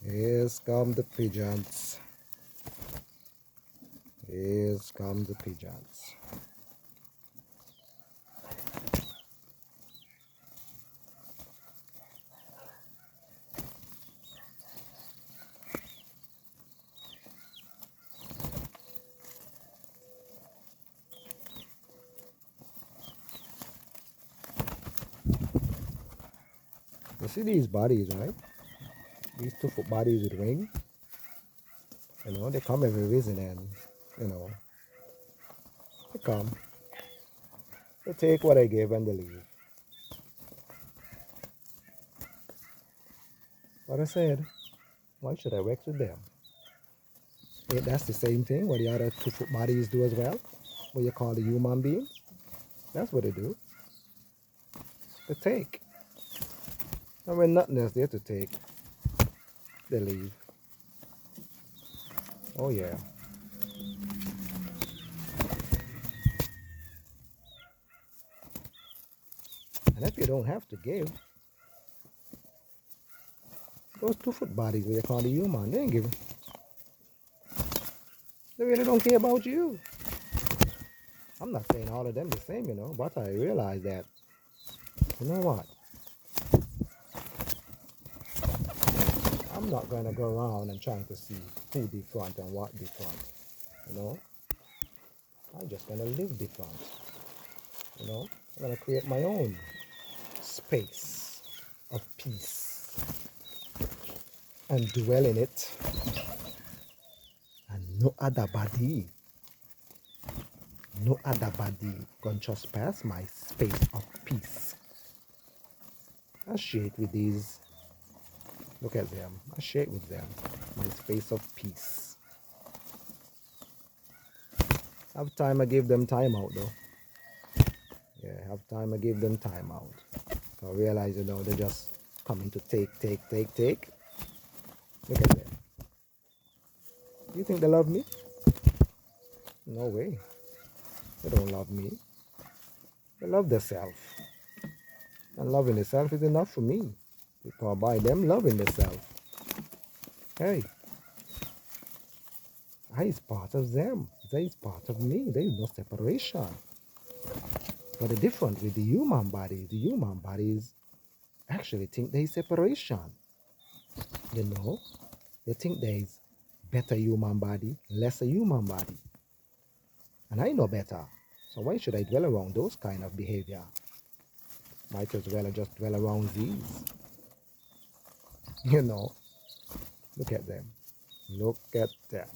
Here's come the pigeons. Here's come the pigeons. You see these bodies, right? These 2 foot bodies with wings. They come every visit and, you know, they come. They take what I give and they leave. But I said, why should I work with them? That's the same thing what the other 2 foot bodies do as well. What you call the human beings. That's what they do. They take. And when nothing else there to take, they leave. Oh yeah. And if you don't have to give, those 2 foot bodies what you call the human, they ain't giving. They really don't care about you. I'm not saying all of them the same, but I realize that, you know what? I'm not going to go around and trying to see who different and what different, you know. I'm just going to live different, I'm going to create my own space of peace and dwell in it, and no other body can trespass my space of peace. I share it with these. Look at them. I share it with them. My space of peace. Have time I give them time out though. Yeah, have time I give them time out. I realize, they're just coming to take. Look at them. You think they love me? No way. They don't love me. They love themselves. And loving themselves is enough for me. Because by them loving themselves, hey, I is part of them. They is part of me. There is no separation. But the difference with the human bodies actually think there is separation. They think there is better human body, lesser human body. And I know better. So why should I dwell around those kind of behavior? Might as well just dwell around these. Look at them. Look at them.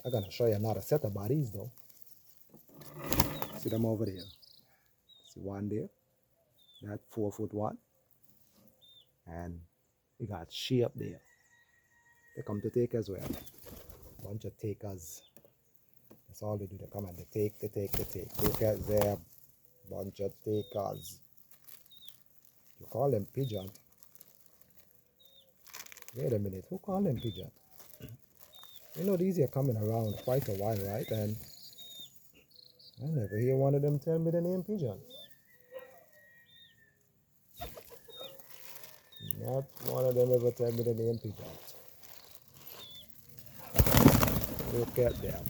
I'm going to show you another set of bodies though. See them over there. See one there? That 4 foot one. And we got she up there. They come to take as well. Bunch of takers. That's all they do. They come and they take. Look at them. Bunch of takers. You call them pigeon. Wait a minute. Who call them pigeon? These are coming around quite a while, right? And I never hear one of them tell me the name pigeon. Not one of them ever tell me the name pigeon. Look at them.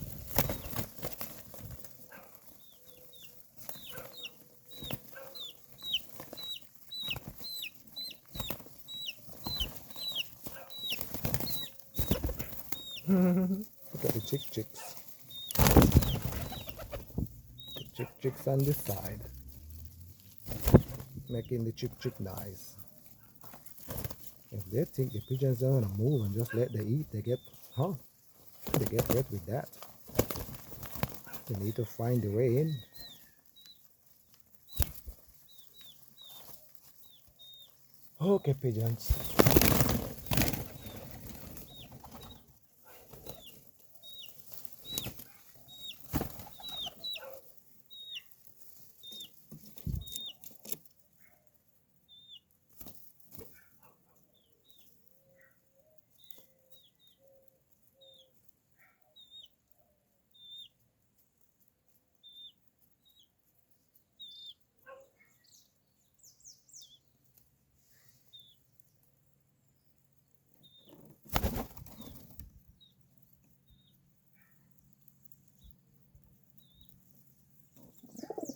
Look at the chicks. The chicks on this side. Making the chick nice. If they think the pigeons are gonna move and just let them eat, they get wet with that. They need to find a way in. Okay, pigeons.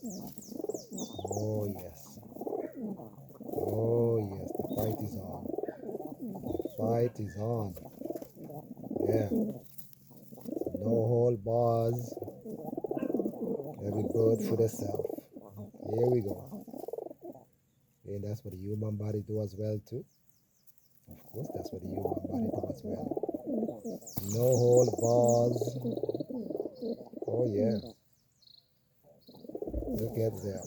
Oh yes. Oh yes. The fight is on. The fight is on. Yeah. No whole bars. Every bird for itself. Here we go. And that's what the human body do as well too. Of course, that's what the human body do as well. No whole bars. Oh yeah. Look at them.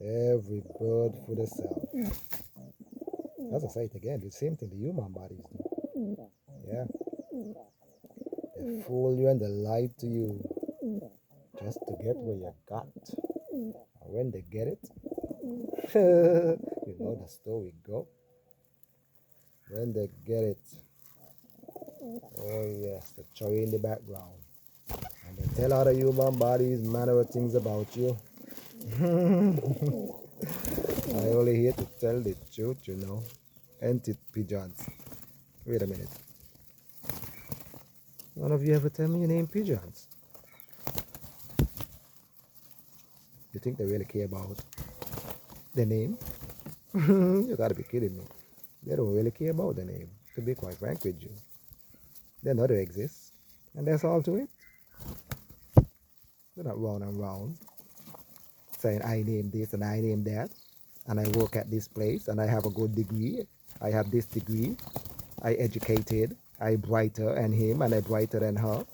Every bird for itself. As I say it again, the same thing the human bodies do. Yeah. They fool you and they lie to you just to get where you got. And when they get it, you know the story go. When they get it, oh yes, the cherry in the background. And they tell other human bodies manner of things about you. I only here to tell the truth, you know. Ain't it, pigeons? Wait a minute. None of you ever tell me your name, pigeons. You think they really care about the name? You gotta be kidding me. They don't really care about the name, to be quite frank with you. They know they exist, and that's all to it. They're not round and round saying I name this and I name that, and I work at this place and I have a good degree. I have this degree. I educated. I brighter than him and I brighter than her.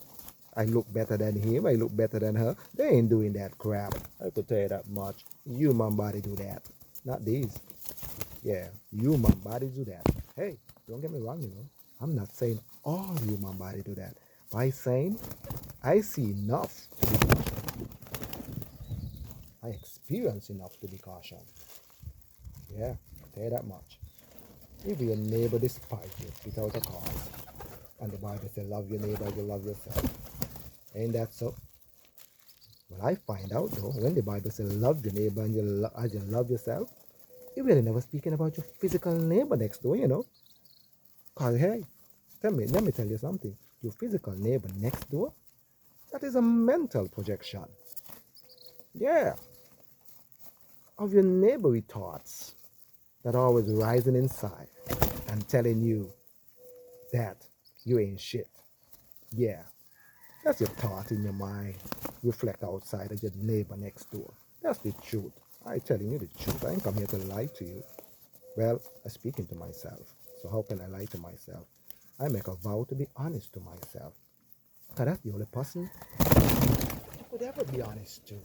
I look better than him. I look better than her. They ain't doing that crap. I could tell you that much. Human body do that, not these. Yeah, human bodies do that. Hey, don't get me wrong, you know. I'm not saying all human body do that. By saying I see enough, I experience enough to be cautioned. Yeah, I tell you that much. If your neighbor despise you without a cause, and the Bible says love your neighbor as you love yourself. Ain't that so? Well, I find out though, when the Bible says love your neighbor and as you love yourself, it really never speaking about your physical neighbor next door, you know. Cause hey, let me tell you something. Your physical neighbor next door, that is a mental projection. Yeah, of your neighborly thoughts that are always rising inside and telling you that you ain't shit. Yeah, that's your thought in your mind. Reflect outside of your neighbor next door. That's the truth. I telling you the truth. I ain't come here to lie to you. Well, I'm speaking to myself. So how can I lie to myself? I make a vow to be honest to myself. Because that's the only person I could ever be honest to.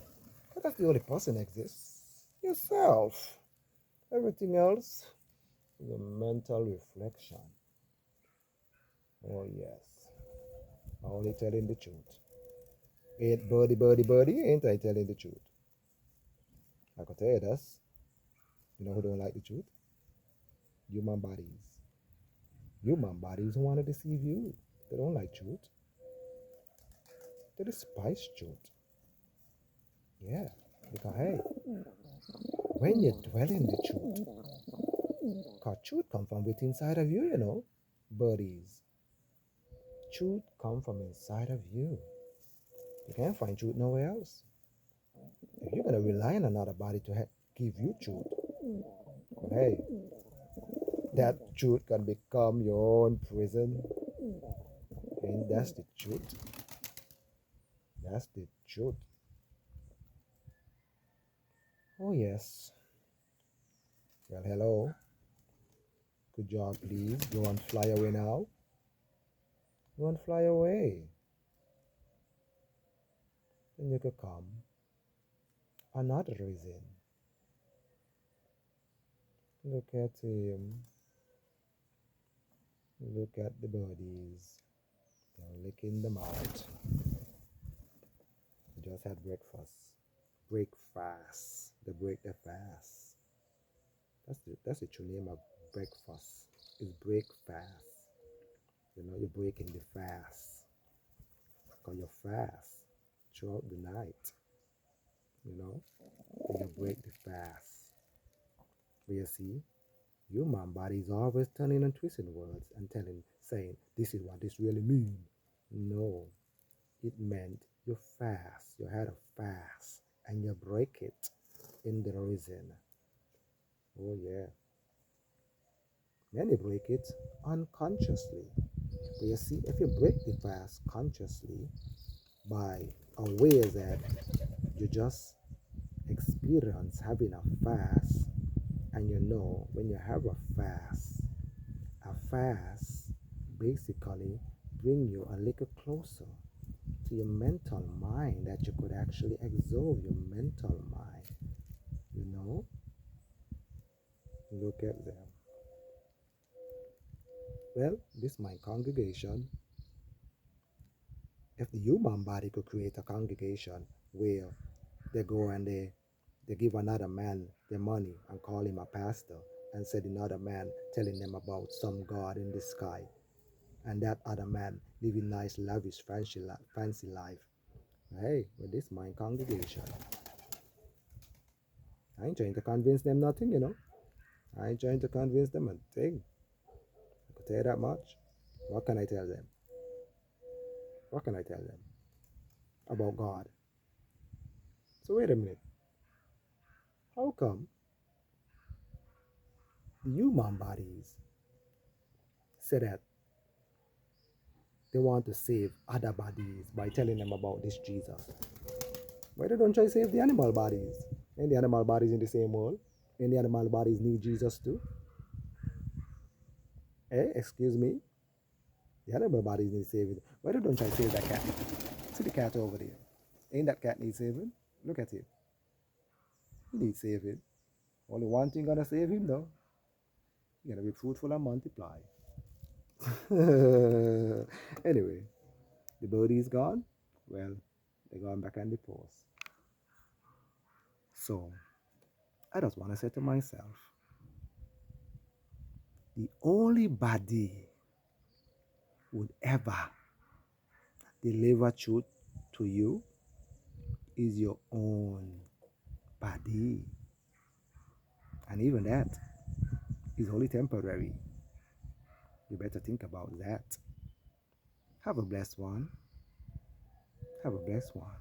Because that's the only person exists. Yourself. Everything else is a mental reflection. Oh yes. Only telling the truth. Ain't birdie, ain't I telling the truth? I can tell you this. You know who don't like the truth? Human bodies. Human bodies want to deceive you. They don't like truth. They despise truth. Yeah. Because hey, when you dwell in the truth, because truth come from within inside of you, you know. Birdies. Truth come from inside of you. You can't find truth nowhere else. If you're gonna rely on another body to give you truth, well, hey, that truth can become your own prison. And that's the truth. That's the truth. Oh, yes. Well, hello. Could y'all please go and fly away now? Go and fly away. Then you could come another reason. Look at him. Look at the birdies. They're licking them out. They just had breakfast. Break fast. They break the fast. That's the true name of breakfast. It's break fast. You know, you're breaking the fast. Because you fast throughout the night. You know, and you break the fast. But you see, human body is always turning and twisting words and saying, this is what this really means. No, it meant you fast, you had a fast, and you break it in the reason. Oh yeah. Many break it unconsciously. But you see, if you break the fast consciously by a way that you just experience having a fast, and you know when you have a fast basically bring you a little closer to your mental mind, that you could actually absorb your mental mind. You know, look at them. Well, this my congregation. If the human body could create a congregation where they go and they give another man their money and call him a pastor, and said another man telling them about some God in the sky, and that other man living nice, lavish, fancy life. Hey, with this my congregation, I ain't trying to convince them nothing, you know. I ain't trying to convince them a thing. I could tell you that much. What can I tell them? What can I tell them about God? So wait a minute. How come the human bodies say that they want to save other bodies by telling them about this Jesus? Why they don't try to save the animal bodies? And the animal bodies in the same world? And the animal bodies need Jesus too? Hey, excuse me? The animal bodies need saving. Why they don't try to save that cat? See the cat over there. Ain't that cat need saving? Look at him. He needs saving. Only one thing gonna save him though. He gonna be fruitful and multiply. Anyway, the birdie is gone. Well, they're going back on the post. So I just wanna say to myself, the only body would ever deliver truth to you is your own body. And even that is only temporary. You better think about that. Have a blessed one. Have a blessed one.